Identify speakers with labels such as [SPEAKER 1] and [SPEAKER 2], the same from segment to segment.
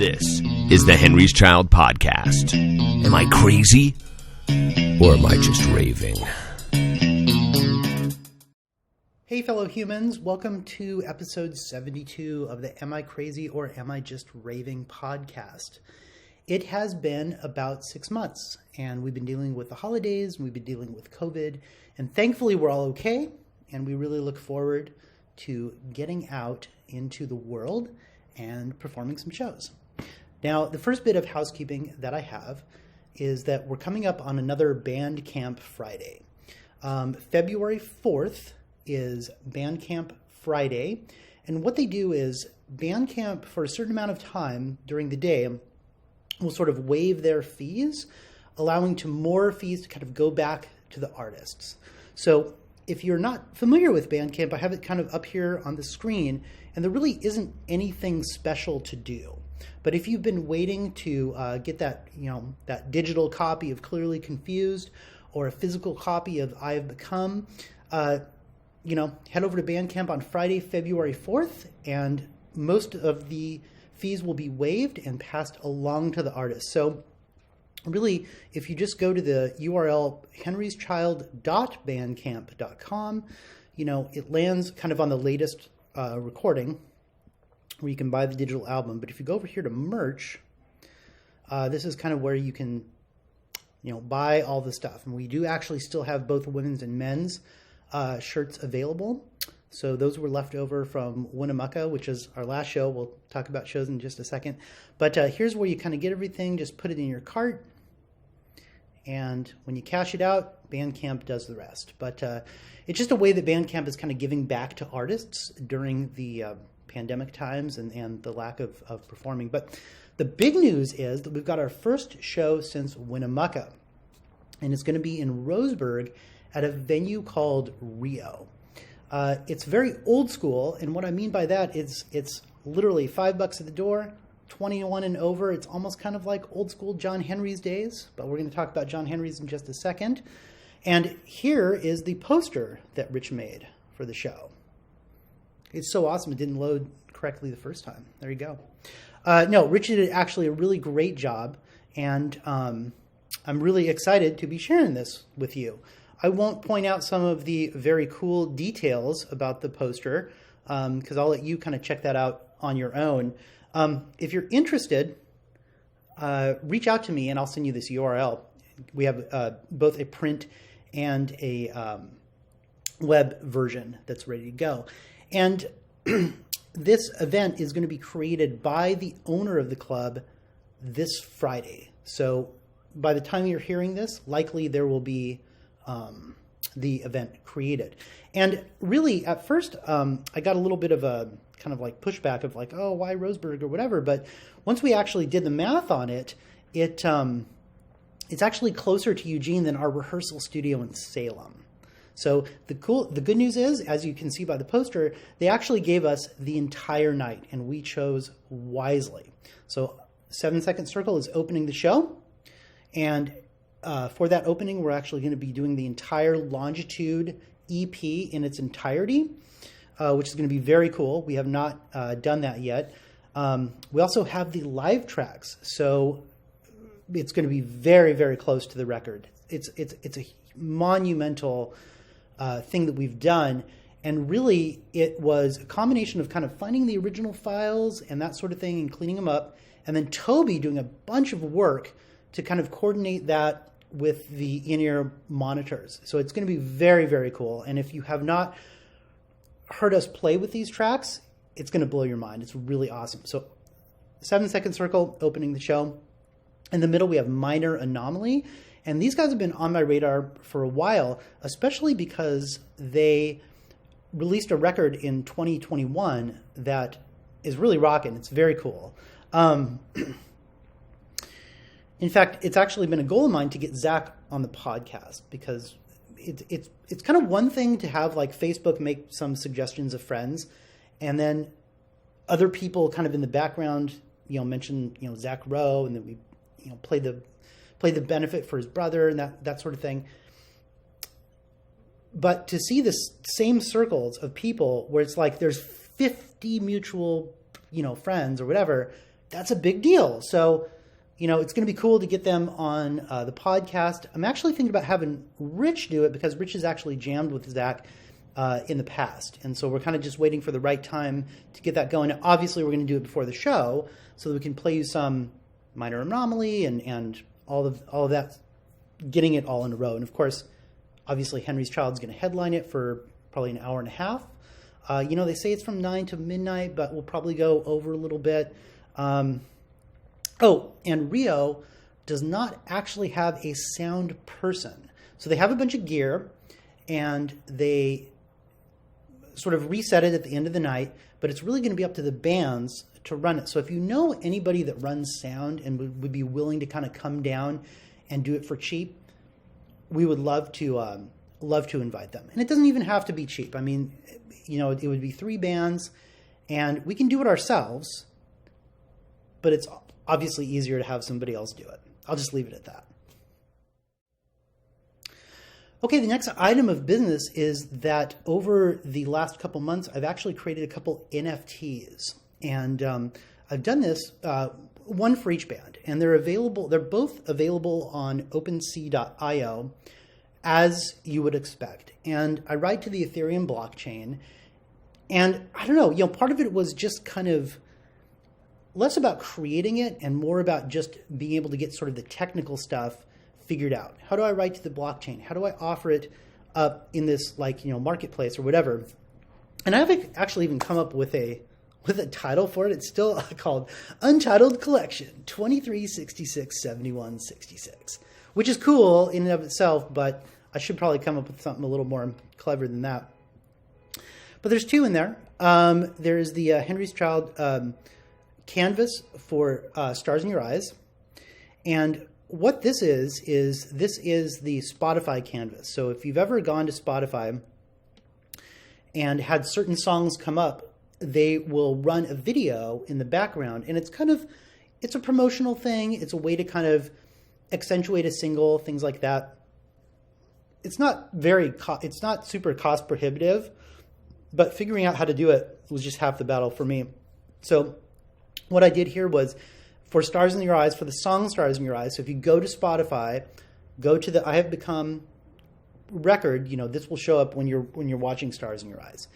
[SPEAKER 1] This is the Henry's Child podcast. Am I crazy? Or am I just raving?
[SPEAKER 2] Hey fellow humans, welcome to episode 72 of the Am I Crazy or Am I Just Raving podcast. It has been about 6 months, and we've been dealing with the holidays, and we've been dealing with COVID, and thankfully we're all okay, and we really look forward to getting out into the world and performing some shows. Now, the first bit of housekeeping that I have is that we're coming up on another Bandcamp Friday. February 4th is Bandcamp Friday, and what they do is Bandcamp, for a certain amount of time during the day, will sort of waive their fees, allowing to more fees to kind of go back to the artists. So if you're not familiar with Bandcamp, I have it kind of up here on the screen, and there really isn't anything special to do. But if you've been waiting to get that, that digital copy of Clearly Confused or a physical copy of I Have Become, head over to Bandcamp on Friday, February 4th, and most of the fees will be waived and passed along to the artist. So really, if you just go to the URL HenrysChild.bandcamp.com, it lands kind of on the latest recording where you can buy the digital album. But if you go over here to merch, this is kind of where you can, buy all the stuff. And we do actually still have both women's and men's shirts available. So those were left over from Winnemucca, which is our last show. We'll talk about shows in just a second. But here's where you kind of get everything. Just put it in your cart. And when you cash it out, Bandcamp does the rest. But it's just a way that Bandcamp is kind of giving back to artists during the pandemic times and the lack of performing. But the big news is that we've got our first show since Winnemucca. And it's going to be in Roseburg at a venue called Rio. It's very old school, and what I mean by that is it's literally $5 at the door, 21 and over. It's almost kind of like old school John Henry's days, but we're going to talk about John Henry's in just a second. And here is the poster that Rich made for the show. It's so awesome it didn't load correctly the first time. There you go. No, Rich did actually a really great job, and I'm really excited to be sharing this with you. I won't point out some of the very cool details about the poster because I'll let you kind of check that out on your own. If you're interested, reach out to me and I'll send you this URL. We have both a print and a web version that's ready to go. And this event is going to be created by the owner of the club this Friday. So by the time you're hearing this, likely there will be the event created. And really, at first, I got a little bit of a kind of like pushback of like, oh, why Roseburg or whatever. But once we actually did the math on it, it's actually closer to Eugene than our rehearsal studio in Salem. So the good news is, as you can see by the poster, they actually gave us the entire night, and we chose wisely. So 7 Second Circle is opening the show, and for that opening, we're actually going to be doing the entire Longitude EP in its entirety, which is going to be very cool. We have not done that yet. We also have the live tracks, so it's going to be very, very close to the record. It's a monumental thing that we've done, and really it was a combination of kind of finding the original files and that sort of thing and cleaning them up, and then Toby doing a bunch of work to kind of coordinate that with the in-ear monitors. So it's going to be very, very cool. And if you have not heard us play with these tracks, it's going to blow your mind. It's really awesome. So 7 Second Circle opening the show. In the middle, we have Minor Anomaly. And these guys have been on my radar for a while, especially because they released a record in 2021 that is really rocking. It's very cool. In fact, it's actually been a goal of mine to get Zach on the podcast because it's kind of one thing to have like Facebook make some suggestions of friends, and then other people kind of in the background, mention Zach Rowe, and then we play the benefit for his brother and that sort of thing. But to see the same circles of people where it's like there's 50 mutual, friends or whatever, that's a big deal. So, it's going to be cool to get them on the podcast. I'm actually thinking about having Rich do it because Rich has actually jammed with Zach in the past. And so we're kind of just waiting for the right time to get that going. Now, obviously, we're going to do it before the show so that we can play you some Minor Anomaly and all of that, getting it all in a row. And of course, obviously, Henry's Child is going to headline it for probably an hour and a half. They say it's from 9 to midnight, but we'll probably go over a little bit. And Rio does not actually have a sound person. So they have a bunch of gear, and they sort of reset it at the end of the night, but it's really going to be up to the bands to run it. So if you know anybody that runs sound and would be willing to kind of come down and do it for cheap, we would love to invite them. And it doesn't even have to be cheap. I mean, it would be 3 bands, and we can do it ourselves, but it's obviously easier to have somebody else do it. I'll just leave it at that. Okay, the next item of business is that over the last couple months, I've actually created a couple NFTs. And I've done this, one for each band. And they're both available on OpenSea.io, as you would expect. And I write to the Ethereum blockchain. And I don't know, part of it was just kind of less about creating it and more about just being able to get sort of the technical stuff figured out. How do I write to the blockchain? How do I offer it up in this marketplace or whatever? And I've actually even come up with a title for it. It's still called Untitled Collection 23667166, which is cool in and of itself, but I should probably come up with something a little more clever than that. But there's 2 in there. There is the Henry's Child canvas for Stars in Your Eyes. And what this is the Spotify canvas. So if you've ever gone to Spotify and had certain songs come up, they will run a video in the background. And it's a promotional thing. It's a way to kind of accentuate a single, things like that. It's not super cost prohibitive, but figuring out how to do it was just half the battle for me. So what I did here was for Stars in Your Eyes, for the song Stars in Your Eyes. So if you go to Spotify, go to the I Have Become record, this will show up when you're watching Stars in Your Eyes.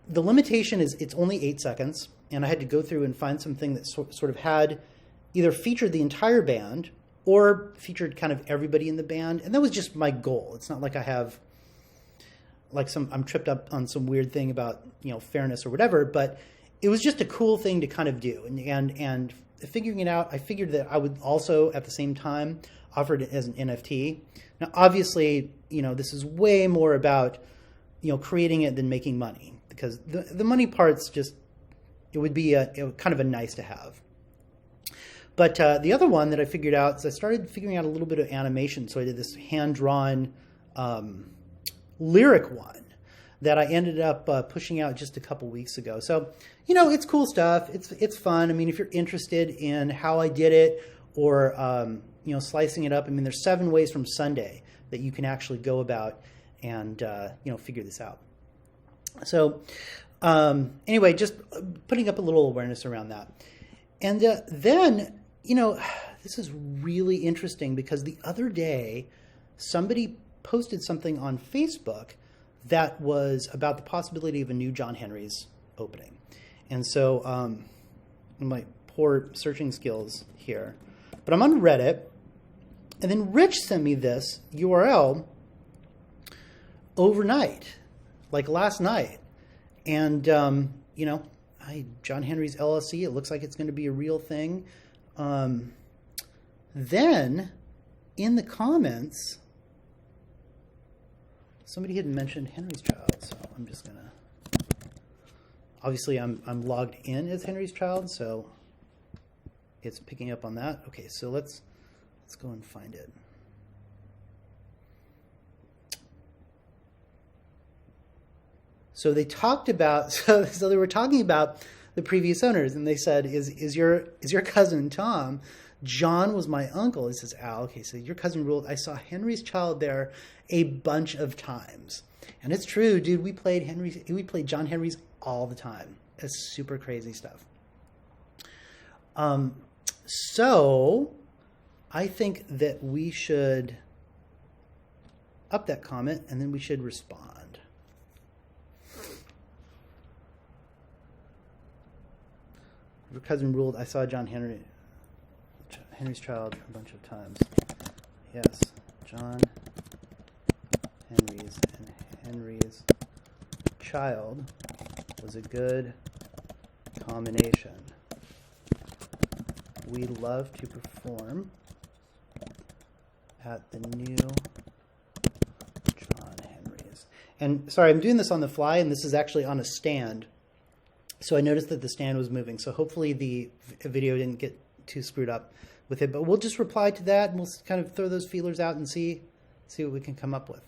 [SPEAKER 2] The limitation is it's only 8 seconds, and I had to go through and find something that sort of had either featured the entire band or featured kind of everybody in the band. And that was just my goal. It's not like I have I'm tripped up on some weird thing about, fairness or whatever, but it was just a cool thing to kind of do. And figuring it out, I figured that I would also at the same time offer it as an NFT. Now, obviously, this is way more about, creating it than making money, because the money part's just, it would be kind of a nice to have. But the other one that I figured out is I started figuring out a little bit of animation. So I did this hand-drawn lyric one that I ended up pushing out just a couple weeks ago. So, it's cool stuff. It's fun. I mean, if you're interested in how I did it or, slicing it up, I mean, there's 7 ways from Sunday that you can actually go about and, figure this out. So, anyway, just putting up a little awareness around that. And then, this is really interesting because the other day somebody posted something on Facebook that was about the possibility of a new John Henry's opening. And so my poor searching skills here, but I'm on Reddit, and then Rich sent me this URL overnight, like last night. And, John Henry's LLC, it looks like it's going to be a real thing. Then in the comments, somebody had mentioned Henry's Child, so I'm just gonna. Obviously, I'm logged in as Henry's Child, so it's picking up on that. Okay, so let's go and find it. So they talked about so they were talking about the previous owners, and they said, "Is your cousin Tom? John was my uncle." He says, "Al, okay, so your cousin ruled. I saw Henry's Child there a bunch of times." And it's true, dude. We played John Henry's all the time. It's super crazy stuff. So I think that we should up that comment and then we should respond. Your cousin ruled. I saw Henry's Child a bunch of times. Yes, John Henry's and Henry's Child was a good combination. We love to perform at the new John Henry's. And sorry, I'm doing this on the fly, and this is actually on a stand. So I noticed that the stand was moving. So hopefully the video didn't get too screwed up with it. But we'll just reply to that, and we'll kind of throw those feelers out and see what we can come up with.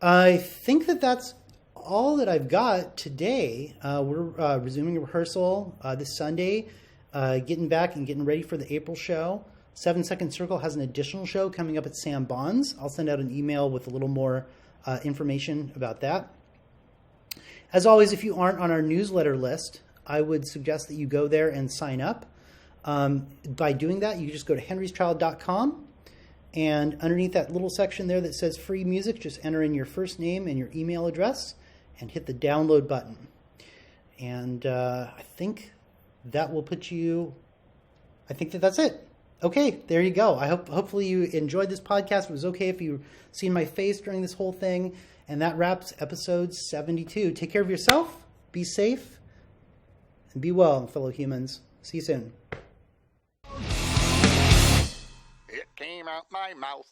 [SPEAKER 2] I think that that's all that I've got today. We're resuming rehearsal this Sunday, getting back and getting ready for the April show. 7 Second Circle has an additional show coming up at Sam Bond's. I'll send out an email with a little more information about that. As always, if you aren't on our newsletter list, I would suggest that you go there and sign up. By doing that, you just go to HenrysChild.com, and underneath that little section there that says free music, just enter in your first name and your email address and hit the download button. And I think that will put you, I think that's it. Okay, there you go. Hopefully you enjoyed this podcast. It was okay if you seen my face during this whole thing. And that wraps episode 72. Take care of yourself, be safe, and be well, fellow humans. See you soon.
[SPEAKER 3] It came out my mouth.